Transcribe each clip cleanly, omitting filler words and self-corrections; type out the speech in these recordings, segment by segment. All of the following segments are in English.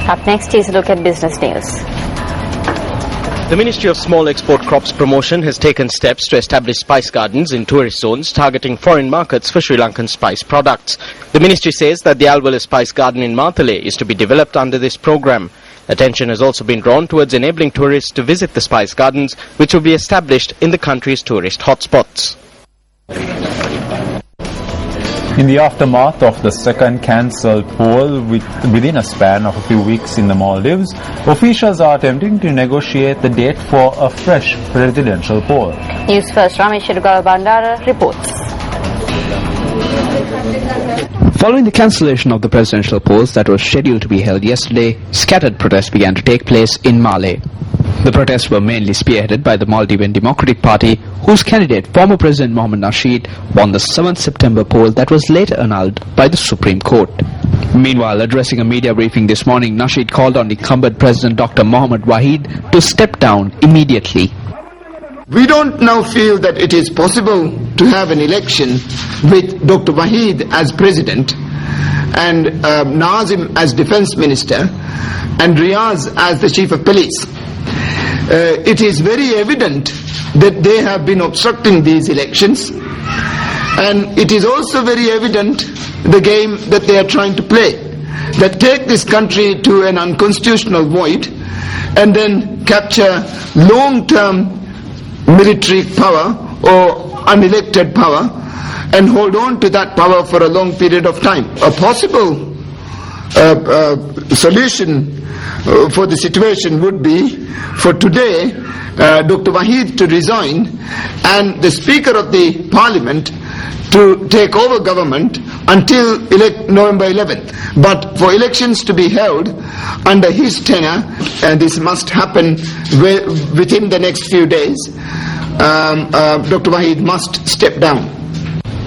Up next is a look at business news. The Ministry of Small Export Crops Promotion has taken steps to establish spice gardens in tourist zones targeting foreign markets for Sri Lankan spice products. The ministry says that the Alwala Spice Garden in Matale is to be developed under this program. Attention has also been drawn towards enabling tourists to visit the spice gardens, which will be established in the country's tourist hotspots. In the aftermath of the second cancelled poll within a span of a few weeks in the Maldives, officials are attempting to negotiate the date for a fresh presidential poll. News First Bandara reports. Following the cancellation of the presidential polls that were scheduled to be held yesterday, scattered protests began to take place in Malé. The protests were mainly spearheaded by the Maldivian Democratic Party, whose candidate, former President Mohamed Nasheed, won the 7th September poll that was later annulled by the Supreme Court. Meanwhile, addressing a media briefing this morning, Nasheed called on incumbent President Dr. Mohamed Wahid to step down immediately. We don't now feel that it is possible to have an election with Dr. Wahid as president and Nazim as defense minister and Riaz as the chief of police. It is very evident that they have been obstructing these elections, and it is also very evident the game that they are trying to play, that take this country to an unconstitutional void and then capture long-term military power or unelected power and hold on to that power for a long period of time. A possible solution for the situation would be for today Dr. Wahid to resign and the Speaker of the Parliament to take over government until November 11th. But for elections to be held under his tenure, and this must happen within the next few days, Dr. Wahid must step down.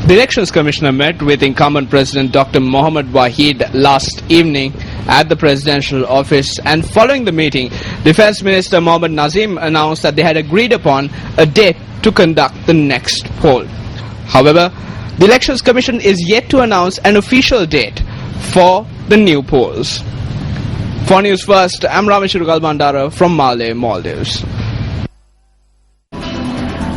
The Elections Commissioner met with incumbent President Dr. Mohamed Wahid last evening at the presidential office, and following the meeting, Defence Minister Mohamed Nazim announced that they had agreed upon a date to conduct the next poll. However, the Elections Commission is yet to announce an official date for the new polls. For News First, I'm Rameshwar Galbandara from Malé, Maldives.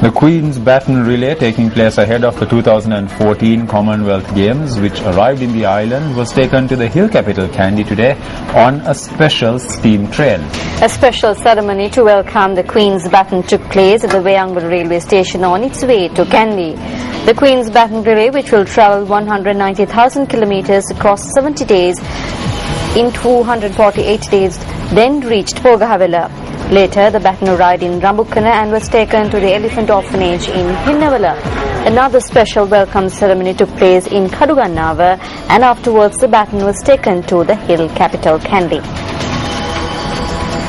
The Queen's Baton Relay, taking place ahead of the 2014 Commonwealth Games, which arrived in the island, was taken to the hill capital Kandy today on a special steam train. A special ceremony to welcome the Queen's Baton took place at the Wayangwada railway station on its way to Kandy. The Queen's Baton Relay, which will travel 190,000 kilometers across 70 days in 248 days, then reached Pogahavela. Later, the baton arrived in Rambukana and was taken to the Elephant Orphanage in Hinnavala. Another special welcome ceremony took place in Kadugannava, and afterwards the baton was taken to the hill capital Kandy.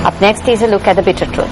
Up next is a look at the bitter truth.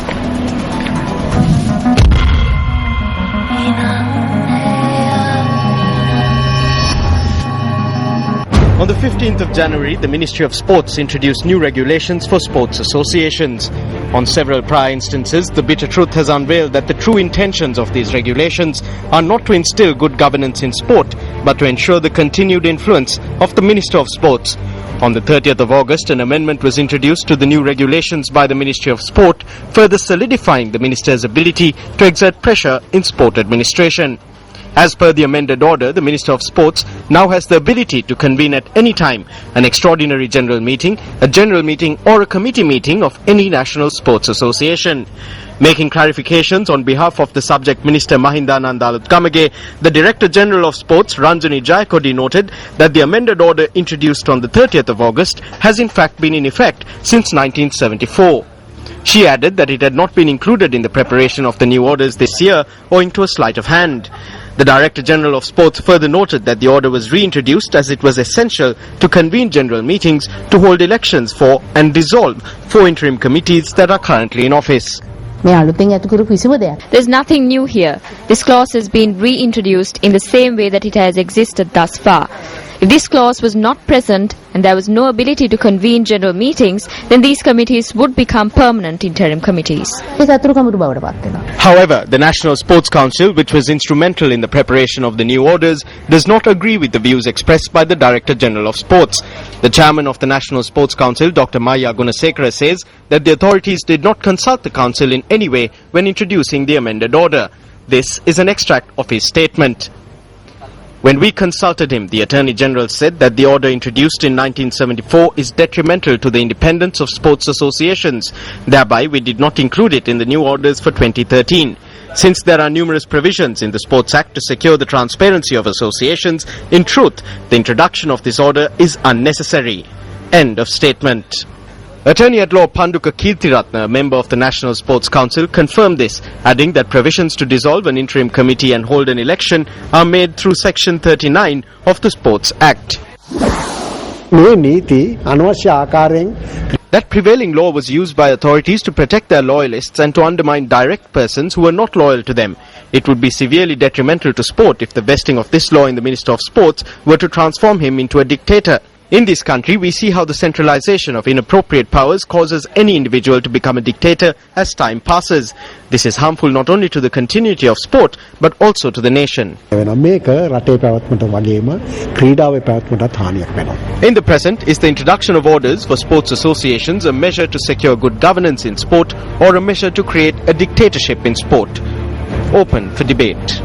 On the 15th of January, the Ministry of Sports introduced new regulations for sports associations. On several prior instances, the bitter truth has unveiled that the true intentions of these regulations are not to instill good governance in sport, but to ensure the continued influence of the Minister of Sports. On the 30th of August, an amendment was introduced to the new regulations by the Ministry of Sport, further solidifying the Minister's ability to exert pressure in sport administration. As per the amended order, the Minister of Sports now has the ability to convene at any time an extraordinary general meeting, a general meeting or a committee meeting of any national sports association. Making clarifications on behalf of the subject Minister Mahindananda Kamage, the Director General of Sports Ranjani Jayakodi noted that the amended order introduced on the 30th of August has in fact been in effect since 1974. She added that it had not been included in the preparation of the new orders this year owing to a sleight of hand. The Director General of Sports further noted that the order was reintroduced as it was essential to convene general meetings to hold elections for and dissolve 4 interim committees that are currently in office. There's nothing new here. This clause has been reintroduced in the same way that it has existed thus far. If this clause was not present and there was no ability to convene general meetings, then these committees would become permanent interim committees. However, the National Sports Council, which was instrumental in the preparation of the new orders, does not agree with the views expressed by the Director General of Sports. The chairman of the National Sports Council, Dr. Maya Gunasekara, says that the authorities did not consult the council in any way when introducing the amended order. This is an extract of his statement. When we consulted him, the Attorney General said that the order introduced in 1974 is detrimental to the independence of sports associations. Thereby, we did not include it in the new orders for 2013. Since there are numerous provisions in the Sports Act to secure the transparency of associations, in truth, the introduction of this order is unnecessary. End of statement. Attorney-at-Law Panduka Kirthiratna, a member of the National Sports Council, confirmed this, adding that provisions to dissolve an interim committee and hold an election are made through Section 39 of the Sports Act. That prevailing law was used by authorities to protect their loyalists and to undermine direct persons who were not loyal to them. It would be severely detrimental to sport if the vesting of this law in the Minister of Sports were to transform him into a dictator. In this country, we see how the centralization of inappropriate powers causes any individual to become a dictator as time passes. This is harmful not only to the continuity of sport, but also to the nation. In the present, is the introduction of orders for sports associations a measure to secure good governance in sport or a measure to create a dictatorship in sport? Open for debate.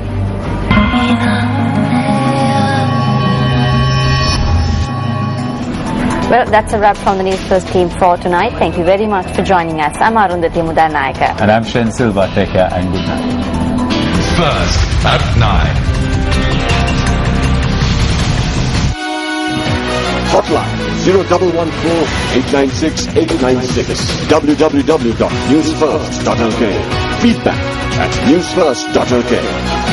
Well, that's a wrap from the News First team for tonight. Thank you very much for joining us. I'm Arundhati Mudanayaka. And I'm Shen Silva. Take care and good night. First at 9. Hotline 0114-896-896. www.newsfirst.lk. Feedback at newsfirst.lk.